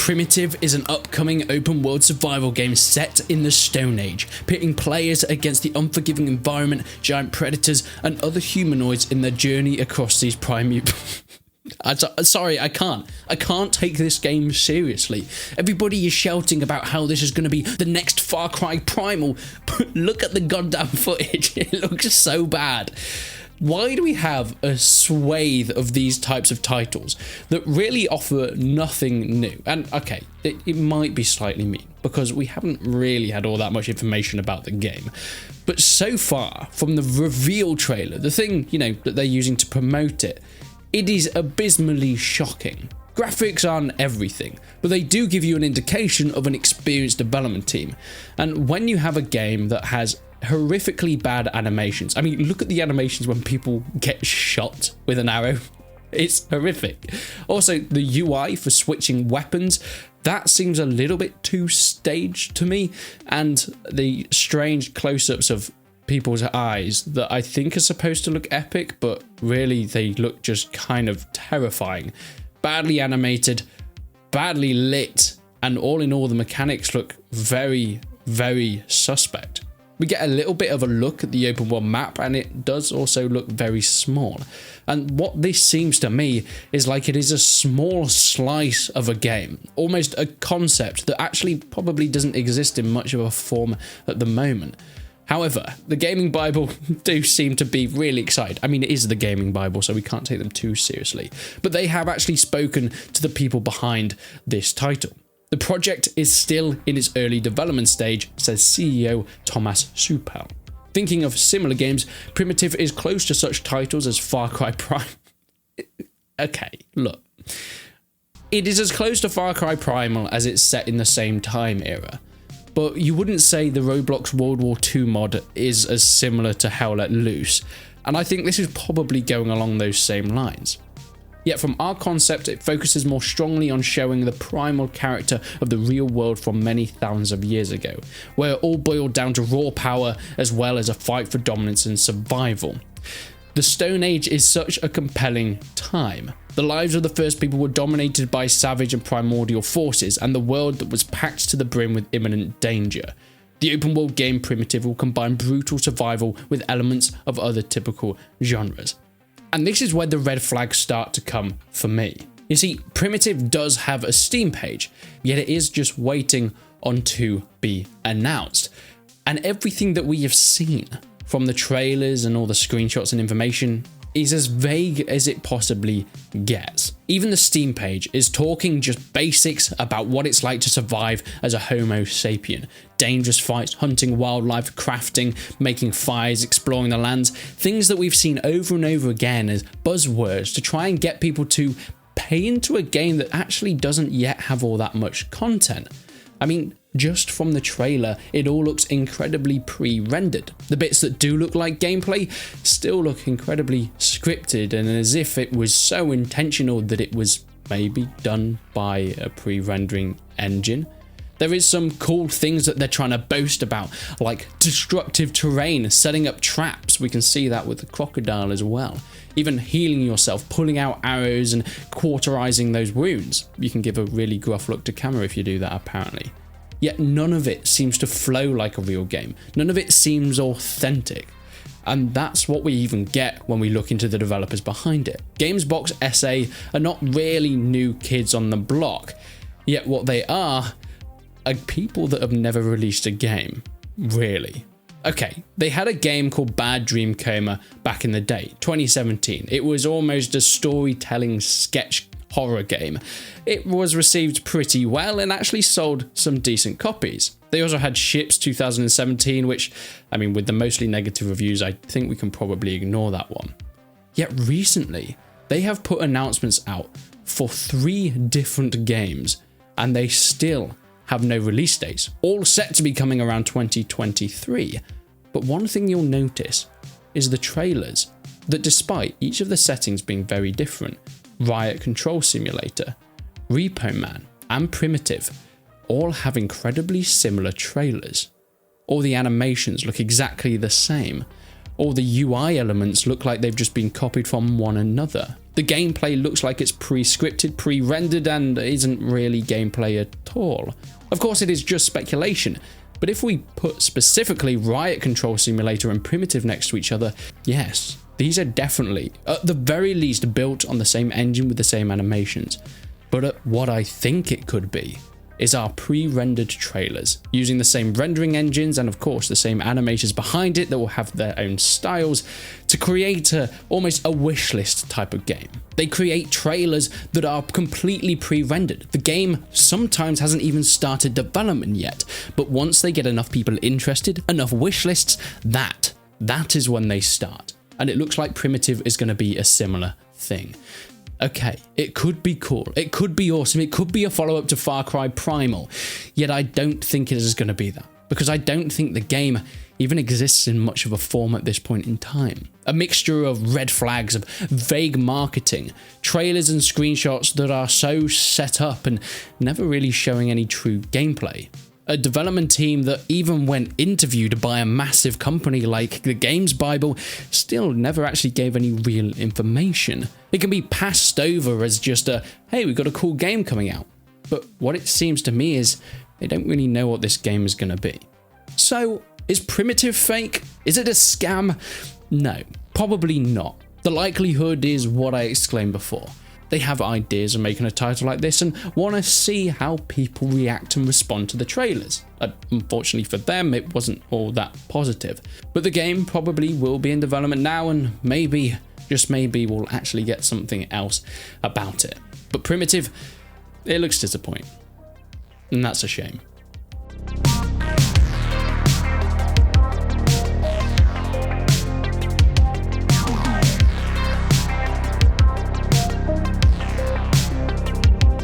Primitive is an upcoming open world survival game set in the Stone Age, pitting players against the unforgiving environment, giant predators, and other humanoids in their journey across these primeval... Sorry, I can't take this game seriously. Everybody is shouting about how this is going to be the next Far Cry Primal, but look at the goddamn footage. It looks so bad. Why do we have a swathe of these types of titles that really offer nothing new? And okay, it might be slightly mean because we haven't really had all that much information about the game. But so far, from the reveal trailer, the thing, that they're using to promote it, it is abysmally shocking. Graphics aren't everything, but they do give you an indication of an experienced development team. And when you have a game that has horrifically bad animations, I mean, look at the animations when people get shot with an arrow. It's horrific. Also, the UI for switching weapons, that seems a little bit too staged to me. And the strange close-ups of people's eyes that I think are supposed to look epic, but really they look just kind of terrifying. Badly animated, badly lit, and all in all the mechanics look very, very suspect. We get a little bit of a look at the open world map, and it does also look very small. And what this seems to me is like it is a small slice of a game, almost a concept that actually probably doesn't exist in much of a form at the moment. However, the Gaming Bible do seem to be really excited. I mean, it is the Gaming Bible, so we can't take them too seriously. But they have actually spoken to the people behind this title. The project is still in its early development stage, says CEO Thomas Suppel. Thinking of similar games, Primitive is close to such titles as Far Cry Prime. Okay, look. It is as close to Far Cry Primal as it's set in the same time era. But you wouldn't say the Roblox World War II mod is as similar to Hell Let Loose, and I think this is probably going along those same lines. Yet from our concept, it focuses more strongly on showing the primal character of the real world from many thousands of years ago, where it all boiled down to raw power as well as a fight for dominance and survival. The Stone Age is such a compelling time. The lives of the first people were dominated by savage and primordial forces, and the world that was packed to the brim with imminent danger. The open world game Primitive will combine brutal survival with elements of other typical genres. And this is where the red flags start to come for me. You see, Primitive does have a Steam page, yet it is just waiting on to be announced. And everything that we have seen from the trailers and all the screenshots and information is as vague as it possibly gets. Even the Steam page is talking just basics about what it's like to survive as a Homo sapien. Dangerous fights, hunting wildlife, crafting, making fires, exploring the lands. Things that we've seen over and over again as buzzwords to try and get people to pay into a game that actually doesn't yet have all that much content. I mean, just from the trailer, it all looks incredibly pre-rendered. The bits that do look like gameplay still look incredibly scripted, and as if it was so intentional that it was maybe done by a pre-rendering engine. There is some cool things that they're trying to boast about, like destructive terrain, setting up traps. We can see that with the crocodile as well. Even healing yourself, pulling out arrows and cauterizing those wounds. You can give a really gruff look to camera if you do that, apparently. Yet none of it seems to flow like a real game. None of it seems authentic. And that's what we even get when we look into the developers behind it. Gamesbox SA are not really new kids on the block. Yet what they are people that have never released a game, really. Okay, they had a game called Bad Dream Coma back in the day, 2017. It was almost a storytelling sketch horror game. It was received pretty well and actually sold some decent copies. They also had Ships 2017, which, I mean, with the mostly negative reviews, I think we can probably ignore that one. Yet recently, they have put announcements out for 3 different games, and they still have no release dates, all set to be coming around 2023. But one thing you'll notice is the trailers, that despite each of the settings being very different, Riot Control Simulator, Repo Man, and Primitive all have incredibly similar trailers. All the animations look exactly the same. All the UI elements look like they've just been copied from one another. The gameplay looks like it's pre-scripted, pre-rendered, and isn't really gameplay at all. Of course, it is just speculation, but if we put specifically Riot Control Simulator and Primitive next to each other, yes, these are definitely, at the very least, built on the same engine with the same animations. But what I think it could be is our pre-rendered trailers, using the same rendering engines and of course the same animators behind it that will have their own styles to create almost a wish list type of game. They create trailers that are completely pre-rendered. The game sometimes hasn't even started development yet, but once they get enough people interested, enough wish lists, that is when they start. And it looks like Primitive is going to be a similar thing. Okay, it could be cool, it could be awesome, it could be a follow-up to Far Cry Primal, yet I don't think it is going to be that, because I don't think the game even exists in much of a form at this point in time. A mixture of red flags, of vague marketing, trailers and screenshots that are so set up and never really showing any true gameplay. A development team that even when interviewed by a massive company like the Games Bible, still never actually gave any real information. It can be passed over as just a, hey, we've got a cool game coming out. But what it seems to me is they don't really know what this game is going to be. So, is Primitive fake? Is it a scam? No, probably not. The likelihood is what I exclaimed before. They have ideas of making a title like this and want to see how people react and respond to the trailers. Unfortunately for them, it wasn't all that positive. But the game probably will be in development now and maybe, just maybe, we'll actually get something else about it. But Primitive, it looks disappointing. And that's a shame.